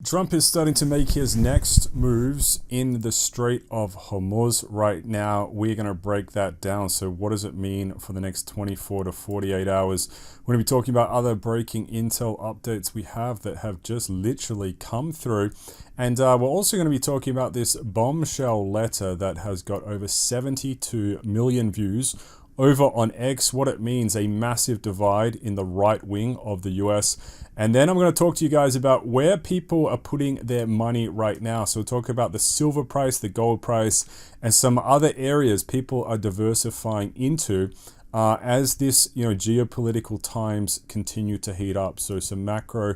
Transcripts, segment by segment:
Trump is starting to make his next moves in the Strait of Hormuz right now. We're going to break that down. So what does it mean for the next 24 to 48 hours? We're going to be talking about other breaking intel updates we have that have just literally come through. And we're also going to be talking about this bombshell letter that has got over 72 million views over on X, what it means, a massive divide in the right wing of the US. And then I'm going to talk to you guys about where people are putting their money right now. So we'll talk about the silver price, the gold price, and some other areas people are diversifying into as this, geopolitical times continue to heat up. So some macro,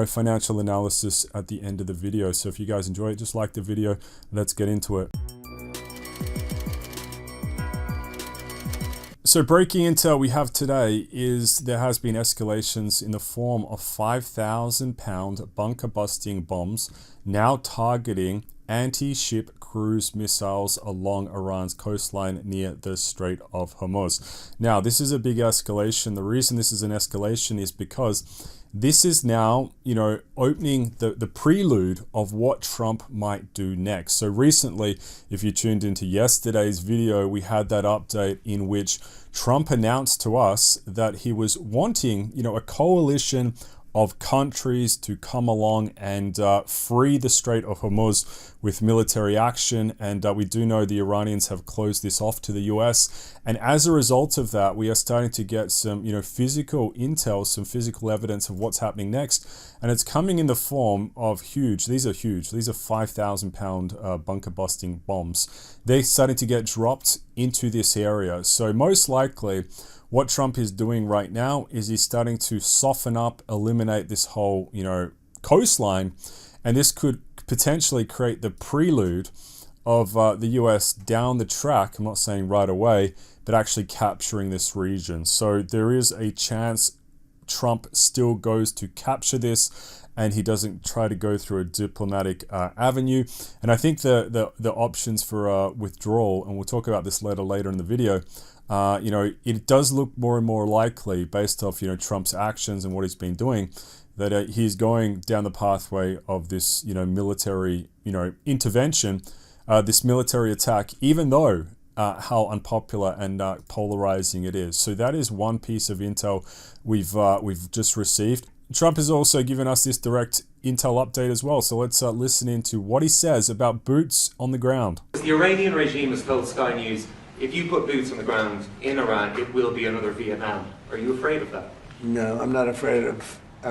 financial analysis at the end of the video. So if you guys enjoy it, just like the video. Let's get into it. So breaking intel we have today is there has been escalations in the form of 5,000-pound bunker-busting bombs now targeting anti-ship cruise missiles along Iran's coastline near the Strait of Hormuz. Now, this is a big escalation. The reason this is an escalation is because this is now, opening the prelude of what Trump might do next. So recently, if you tuned into yesterday's video, we had that update in which Trump announced to us that he was wanting, a coalition of countries to come along and free the Strait of Hormuz with military action. And we do know the Iranians have closed this off to the US. And as a result of that, we are starting to get some, physical intel, some physical evidence of what's happening next. And it's coming in the form of these are 5,000-pound bunker busting bombs. They're starting to get dropped into this area. So most likely, what Trump is doing right now is he's starting to soften up, eliminate this whole, coastline, and this could potentially create the prelude of the US down the track. I'm not saying right away, but actually capturing this region. So there is a chance Trump still goes to capture this, and he doesn't try to go through a diplomatic avenue. And I think the options for withdrawal, and we'll talk about this later in the video, it does look more and more likely based off, Trump's actions and what he's been doing, that he's going down the pathway of this, military, intervention, this military attack, even though how unpopular and polarizing it is. So that is one piece of intel we've just received. Trump has also given us this direct intel update as well. So let's listen into what he says about boots on the ground. The Iranian regime has told Sky News, if you put boots on the ground in Iran, it will be another Vietnam. Are you afraid of that? No, I'm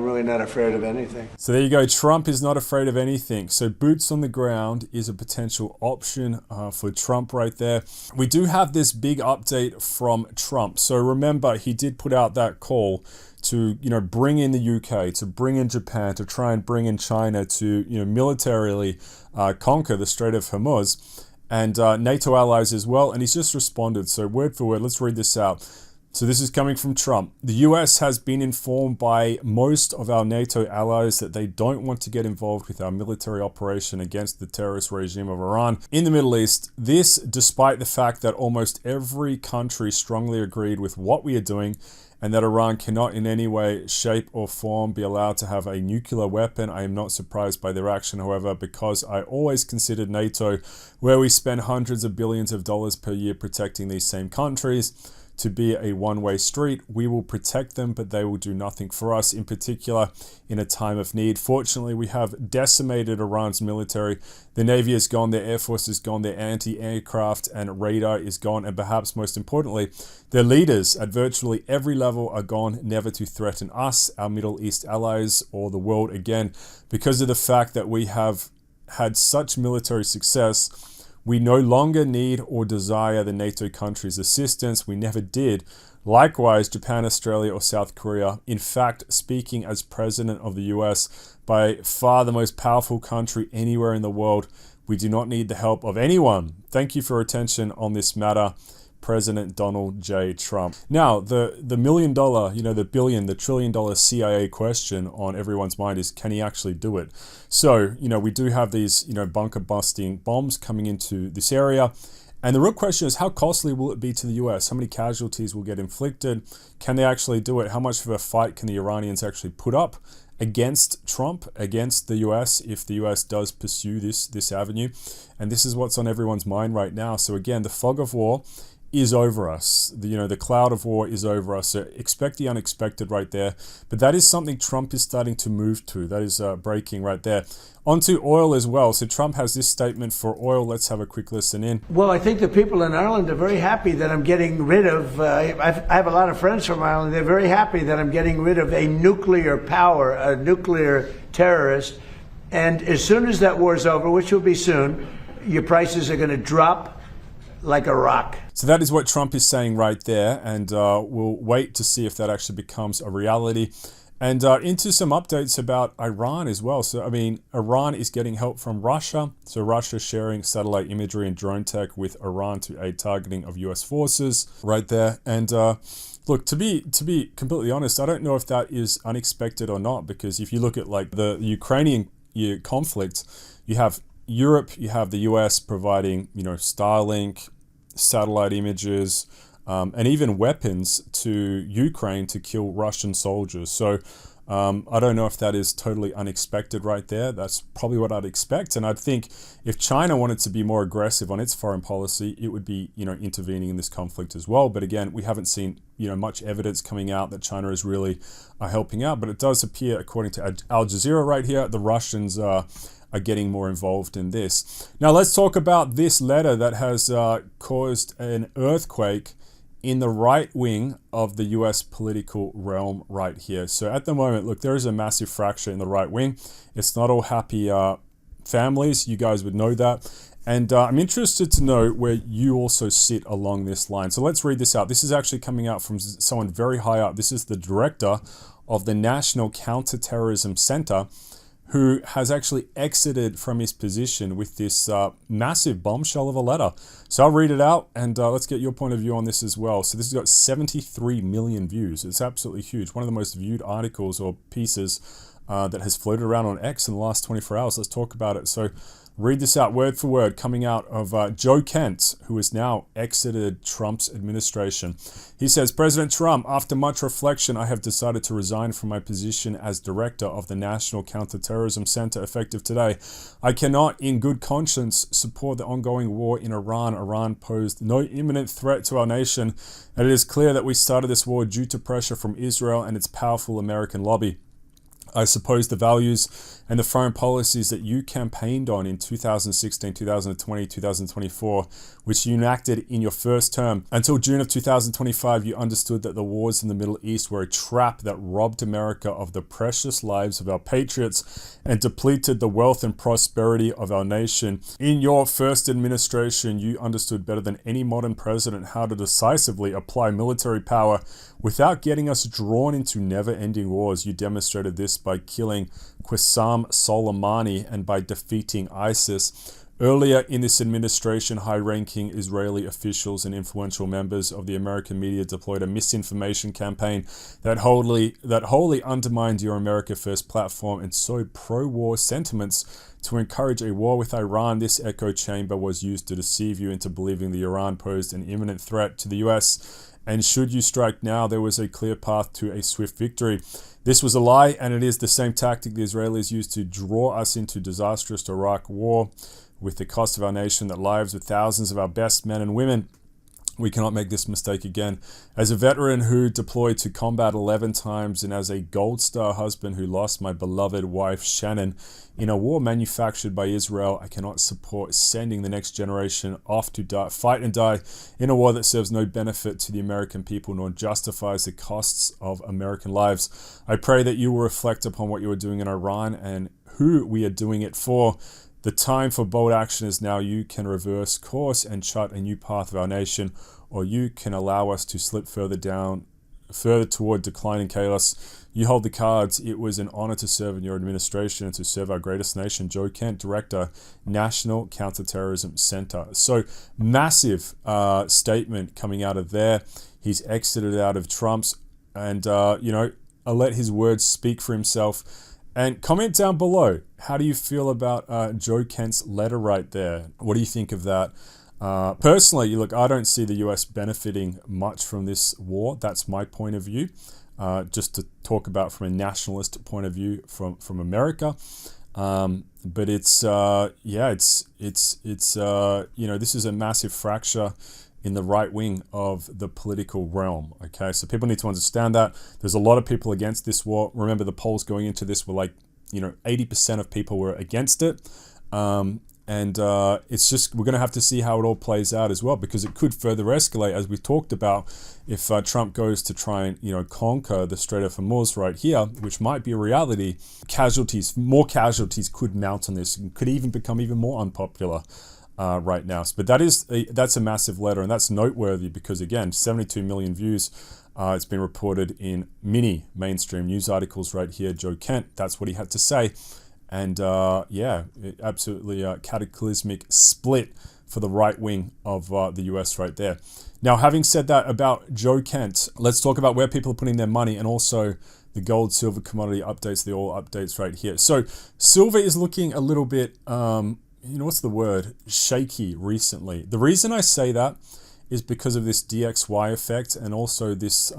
really not afraid of anything. So there you go. Trump is not afraid of anything. So boots on the ground is a potential option for Trump right there. We do have this big update from Trump. So remember, he did put out that call to, bring in the UK, to bring in Japan, to try and bring in China to, militarily conquer the Strait of Hormuz, and NATO allies as well. And he's just responded. So word for word, let's read this out. So this is coming from Trump. The US has been informed by most of our NATO allies that they don't want to get involved with our military operation against the terrorist regime of Iran in the Middle East. This, despite the fact that almost every country strongly agreed with what we are doing, and that Iran cannot in any way, shape, or form be allowed to have a nuclear weapon. I am not surprised by their action, however, because I always considered NATO, where we spend hundreds of billions of dollars per year protecting these same countries, to be a one-way street. We will protect them, but they will do nothing for us, in particular in a time of need. Fortunately, we have decimated Iran's military. The Navy is gone, their Air Force is gone, their anti-aircraft and radar is gone, and perhaps most importantly, their leaders at virtually every level are gone, never to threaten us, our Middle East allies, or the world again. Because of the fact that we have had such military success, we no longer need or desire the NATO countries' assistance. We never did. Likewise, Japan, Australia, or South Korea. In fact, speaking as president of the US, by far the most powerful country anywhere in the world, we do not need the help of anyone. Thank you for your attention on this matter, President Donald J. Trump. Now, the $1 million, the $1 trillion CIA question on everyone's mind is, can he actually do it? So, we do have these, bunker busting bombs coming into this area. And the real question is, how costly will it be to the US? How many casualties will get inflicted? Can they actually do it? How much of a fight can the Iranians actually put up against Trump, against the US, if the US does pursue this avenue. And this is what's on everyone's mind right now. So again, the fog of war is over us. The cloud of war is over us. So expect the unexpected right there. But that is something Trump is starting to move to. That is breaking right there. Onto oil as well. So Trump has this statement for oil. Let's have a quick listen in. Well, I think the people in Ireland are very happy that I'm getting rid of, I have a lot of friends from Ireland. They're very happy that I'm getting rid of a nuclear power, a nuclear terrorist. And as soon as that war's over, which will be soon, your prices are going to drop like a rock. So that is what Trump is saying right there, and we'll wait to see if that actually becomes a reality. And into some updates about Iran as well. So, I mean, Iran is getting help from Russia. So Russia sharing satellite imagery and drone tech with Iran to aid targeting of US forces right there. And look, to be completely honest, I don't know if that is unexpected or not, because if you look at like the Ukrainian conflict, you have Europe, you have the US providing, Starlink, satellite images, and even weapons to Ukraine to kill Russian soldiers. So I don't know if that is totally unexpected right there. That's probably what I'd expect. And I'd think if China wanted to be more aggressive on its foreign policy, it would be, intervening in this conflict as well. But again, we haven't seen, much evidence coming out that China is really helping out. But it does appear, according to Al Jazeera right here, the Russians are getting more involved in this. Now let's talk about this letter that has caused an earthquake in the right wing of the US political realm right here. So at the moment, look, there is a massive fracture in the right wing. It's not all happy families. You guys would know that. And I'm interested to know where you also sit along this line. So let's read this out. This is actually coming out from someone very high up. This is the director of the National Counterterrorism Center, who has actually exited from his position with this massive bombshell of a letter. So I'll read it out, and let's get your point of view on this as well. So this has got 73 million views. It's absolutely huge. One of the most viewed articles or pieces that has floated around on X in the last 24 hours. Let's talk about it. So read this out word for word, coming out of Joe Kent, who has now exited Trump's administration. He says, President Trump, after much reflection, I have decided to resign from my position as director of the National Counterterrorism Center effective today. I cannot, in good conscience, support the ongoing war in Iran. Iran posed no imminent threat to our nation, and it is clear that we started this war due to pressure from Israel and its powerful American lobby. I suppose the values and the foreign policies that you campaigned on in 2016, 2020, 2024, which you enacted in your first term. Until June of 2025, you understood that the wars in the Middle East were a trap that robbed America of the precious lives of our patriots and depleted the wealth and prosperity of our nation. In your first administration, you understood better than any modern president how to decisively apply military power without getting us drawn into never-ending wars. You demonstrated this by killing Qasem Soleimani and by defeating ISIS. Earlier in this administration, high-ranking Israeli officials and influential members of the American media deployed a misinformation campaign that wholly undermined your America First platform and sowed pro-war sentiments to encourage a war with Iran. This echo chamber was used to deceive you into believing that Iran posed an imminent threat to the US. And should you strike now, there was a clear path to a swift victory. This was a lie, and it is the same tactic the Israelis used to draw us into disastrous Iraq war with the cost of our nation, that lives of thousands of our best men and women. We cannot make this mistake again. As a veteran who deployed to combat 11 times and as a Gold Star husband who lost my beloved wife Shannon in a war manufactured by Israel, I cannot support sending the next generation off to fight and die in a war that serves no benefit to the American people nor justifies the costs of American lives. I pray that you will reflect upon what you are doing in Iran and who we are doing it for. The time for bold action is now. You can reverse course and chart a new path of our nation, or you can allow us to slip further toward decline and chaos. You hold the cards. It was an honor to serve in your administration and to serve our greatest nation. Joe Kent, Director, National Counterterrorism Center. So massive statement coming out of there. He's exited out of Trump's, and I'll let his words speak for himself. And comment down below, how do you feel about Joe Kent's letter right there? What do you think of that? Personally, look, I don't see the US benefiting much from this war. That's my point of view. just to talk about from a nationalist point of view from America. But it's this is a massive fracture in the right wing of the political realm. Okay, so people need to understand that there's a lot of people against this war. Remember, the polls going into this were like 80% of people were against it. It's just, we're going to have to see how it all plays out as well, because it could further escalate, as we talked about, if Trump goes to try and conquer the Strait of Hormuz right here, which might be a reality. More casualties could mount on this, and could even become even more unpopular right now. But that's a massive letter, and that's noteworthy because, again, 72 million views. It's been reported in many mainstream news articles right here. Joe Kent, that's what he had to say. And absolutely cataclysmic split for the right wing of the US right there. Now, having said that about Joe Kent, let's talk about where people are putting their money, and also the gold, silver, commodity updates, the oil updates right here. So silver is looking a little bit, what's the word? Shaky recently. The reason I say that is because of this DXY effect, and also this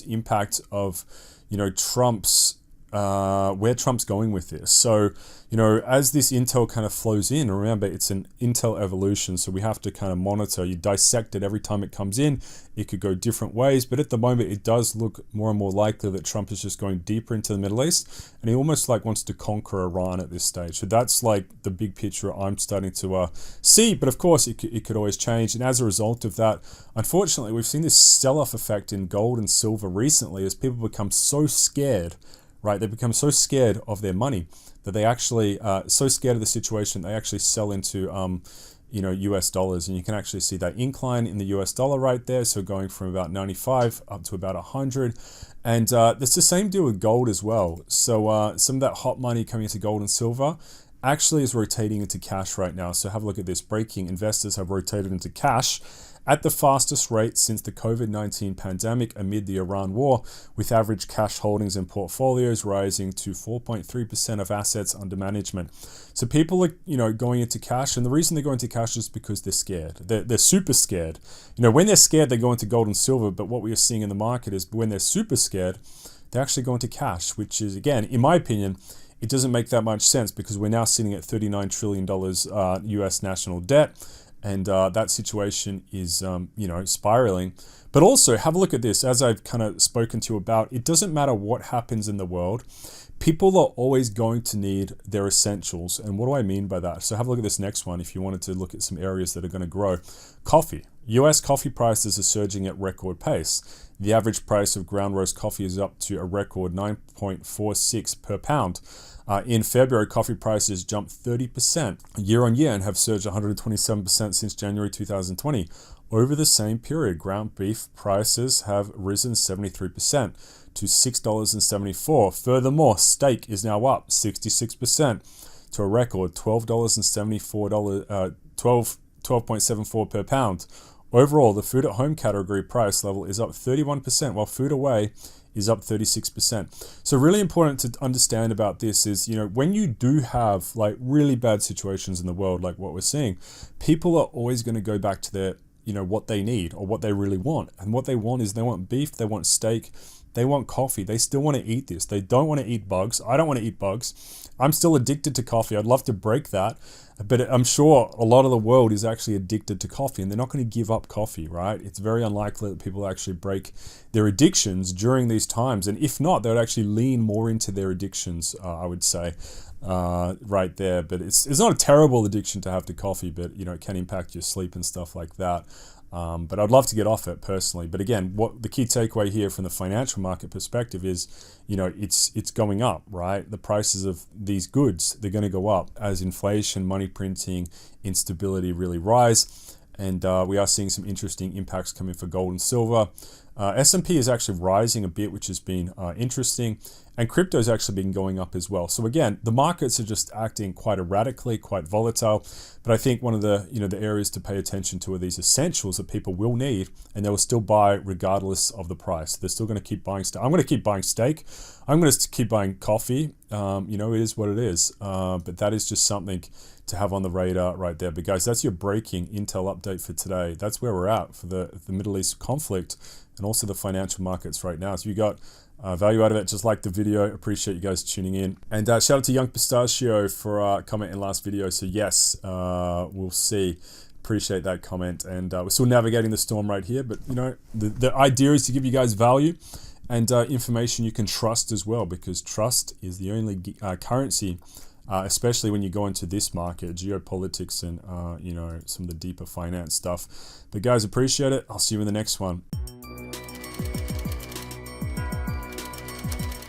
impact of Trump's where Trump's going with this. So, as this intel kind of flows in, remember, it's an intel evolution, so we have to kind of monitor. You dissect it every time it comes in. It could go different ways, but at the moment, it does look more and more likely that Trump is just going deeper into the Middle East, and he almost wants to conquer Iran at this stage. So that's the big picture I'm starting to see, but of course, it could always change. And as a result of that, unfortunately, we've seen this sell-off effect in gold and silver recently as people become so scared. Right, they become so scared of their money that they actually so scared of the situation they actually sell into US dollars, and you can actually see that incline in the US dollar right there. So going from about 95 up to about 100, and it's the same deal with gold as well. So some of that hot money coming into gold and silver actually is rotating into cash right now. So have a look at this. Breaking: investors have rotated into cash at the fastest rate since the COVID-19 pandemic amid the Iran war, with average cash holdings and portfolios rising to 4.3% of assets under management. So people are, going into cash, and the reason they go into cash is because they're scared. They're super scared. When they're scared, they go into gold and silver, but what we are seeing in the market is when they're super scared, they actually go into cash, which is, again, in my opinion, it doesn't make that much sense, because we're now sitting at $39 trillion US national debt. And that situation is, spiraling. But also, have a look at this. As I've kind of spoken to you about, it doesn't matter what happens in the world. People are always going to need their essentials. And what do I mean by that? So have a look at this next one if you wanted to look at some areas that are going to grow. Coffee. US coffee prices are surging at record pace. The average price of ground roast coffee is up to a record 9.46 per pound. In February, coffee prices jumped 30% year on year and have surged 127% since January 2020. Over the same period, ground beef prices have risen 73% to $6.74. Furthermore, steak is now up 66% to a record $12.74 per pound. Overall, the food at home category price level is up 31%, while food away is up 36%. So really important to understand about this is, when you do have really bad situations in the world, like what we're seeing, people are always going to go back to their, what they need or what they really want. And what they want is they want beef, they want steak, they want coffee. They still want to eat this. They don't want to eat bugs. I don't want to eat bugs. I'm still addicted to coffee. I'd love to break that. But I'm sure a lot of the world is actually addicted to coffee, and they're not going to give up coffee, right? It's very unlikely that people actually break their addictions during these times. And if not, they would actually lean more into their addictions, I would say, right there. But it's not a terrible addiction to have to coffee, but, it can impact your sleep and stuff like that. But I'd love to get off it personally. But again, what the key takeaway here from the financial market perspective is, it's going up, right? The prices of these goods, they're going to go up as inflation, money printing, instability really rise. And we are seeing some interesting impacts coming for gold and silver. S&P is actually rising a bit, which has been interesting. And crypto's actually been going up as well. So again, the markets are just acting quite erratically, quite volatile. But I think one of the the areas to pay attention to are these essentials that people will need, and they will still buy regardless of the price. They're still going to keep buying steak. I'm going to keep buying steak. I'm going to keep buying coffee. It is what it is. But that is just something to have on the radar right there. But guys, that's your breaking intel update for today. That's where we're at for the Middle East conflict and also the financial markets right now. So you got value out of it, just like the video. Appreciate you guys tuning in. And shout out to Young Pistachio for commenting last video. So yes, we'll see. Appreciate that comment. And we're still navigating the storm right here. But the idea is to give you guys value and information you can trust as well, because trust is the only currency, especially when you go into this market, geopolitics and some of the deeper finance stuff. But guys, appreciate it. I'll see you in the next one.